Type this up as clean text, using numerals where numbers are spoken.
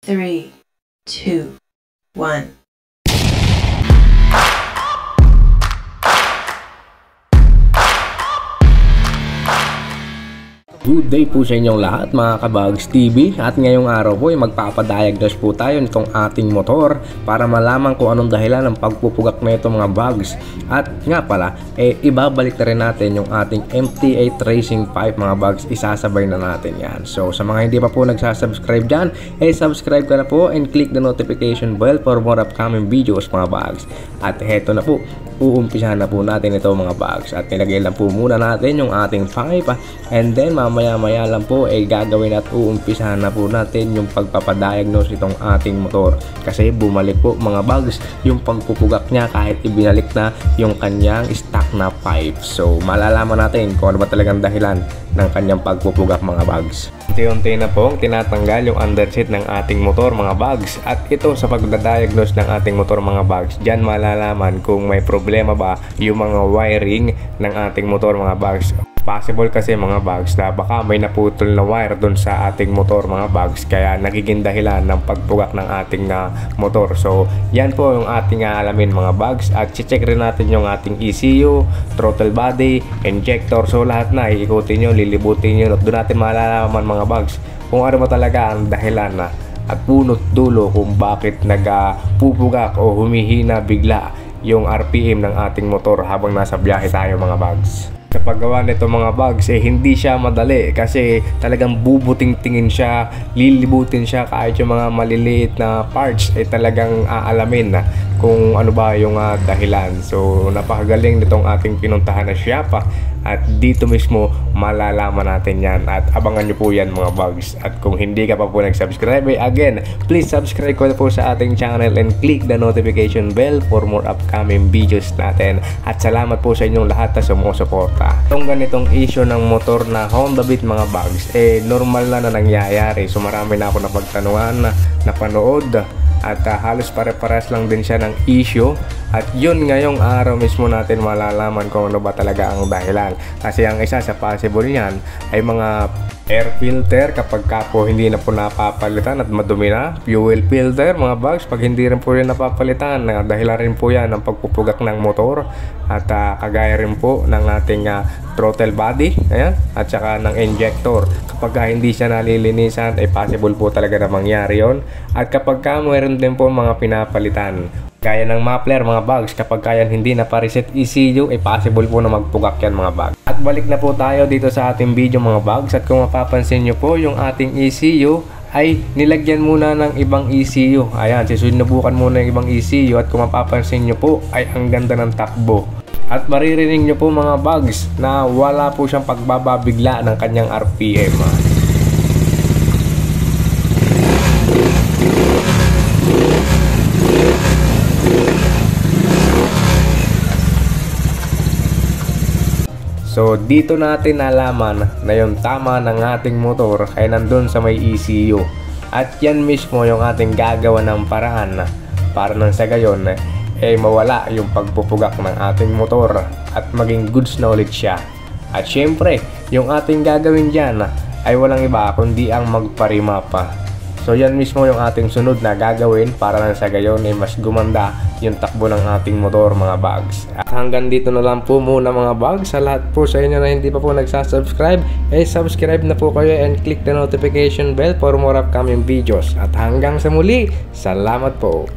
3, 2, 1. Good day po sa inyong lahat mga Kabags TV, at ngayong araw po ay magpapadiagnose po tayo nitong ating motor para malaman kung anong dahilan ng pagpupugak na ito mga bugs. At nga pala, ibabalik na rin natin yung ating MT8 Racing Pipe mga bugs, isasabay na natin yan. So sa mga hindi pa po nagsasubscribe dyan, subscribe ka na po and click the notification bell for more upcoming videos mga bugs. At heto na po, uumpisahan na po natin ito mga bugs, at nilagay lang po muna natin yung ating pipe, and then mamaya lang po gagawin at uumpisahan na po natin yung pagpapadiagnose itong ating motor, kasi bumalik po mga bugs yung pagpupugak niya kahit ibinalik na yung kanyang stock na pipe. So malalaman natin kung ano ba talagang dahilan ng kanyang pagpupugak mga bugs. Unti-unti na pong tinatanggal yung underseat ng ating motor mga bugs, at ito sa pagdadiagnose ng ating motor mga bugs, dyan malalaman kung may problema ba yung mga wiring ng ating motor mga bugs. Possible kasi mga bugs na baka may naputol na wire dun sa ating motor mga bugs, kaya nagiging dahilan ng pagpugak ng ating motor. So yan po yung ating alamin mga bugs, at check rin natin yung ating ECU, throttle body, injector. So lahat na iikutin nyo, lilibutin nyo, at doon natin malalaman mga bugs kung ano ba talaga ang dahilan na at punot dulo kung bakit nagpupugak o humihina bigla yung RPM ng ating motor habang nasa biyahe tayo mga bugs. Sa paggawa nito mga bugs, hindi siya madali kasi talagang bubuting-tingin siya, lilibutin siya, kahit yung mga maliliit na parts talagang aalamin na kung ano ba yung dahilan. So napakagaling nitong ating pinuntahan na shop, at dito mismo malalaman natin yan, at abangan nyo po yan mga bugs. At kung hindi ka pa po nag-subscribe, again, please subscribe ko na po sa ating channel and click the notification bell for more upcoming videos natin. At salamat po sa inyong lahat na sumusuporta. Itong ganitong issue ng motor na Honda Beat mga bugs, normal na nangyayari. So marami na ako napagtanungan, napanood, at halos pare-pares lang din siya ng issue. At yun ngayong araw mismo natin malalaman kung ano ba talaga ang dahilan, kasi ang isa sa possible niyan ay mga air filter kapag po hindi na po napapalitan at madumi na. Fuel filter mga bugs, pag hindi rin po rin napapalitan, dahilan rin po yan ng pagpupugak ng motor. At kagaya rin po ng ating throttle body, ayan, at saka ng injector, kapag hindi siya nalilinisan possible po talaga na mangyari yon. At kapag mayroon din po mga pinapalitan gaya ng muffler mga bugs, kapag yan hindi na pa-reset ECU, possible po na magpugak yan mga bugs. At balik na po tayo dito sa ating video mga bugs, at kung mapapansin nyo po yung ating ECU ay nilagyan muna ng ibang ECU. Ayan, sinubukan muna yung ibang ECU, at kung mapapansin nyo po ay ang ganda ng takbo. At maririnig nyo po mga bugs na wala po siyang pagbababigla ng kanyang RPM. So dito natin nalaman na yung tama ng ating motor ay nandun sa may ECU, at yan mismo yung ating gagawa ng paraan para nang sa gayon mawala yung pagpupugak ng ating motor at maging goods na ulit siya. At syempre yung ating gagawin dyan ay walang iba kundi ang magparima pa. So yan mismo yung ating sunod na gagawin para nang sa gayon mas gumanda yung takbo ng ating motor mga bugs. At hanggang dito na lang po muna mga bugs. Sa lahat po sa inyo na hindi pa po nagsasubscribe, subscribe na po kayo and click the notification bell for more upcoming videos. At hanggang sa muli, salamat po.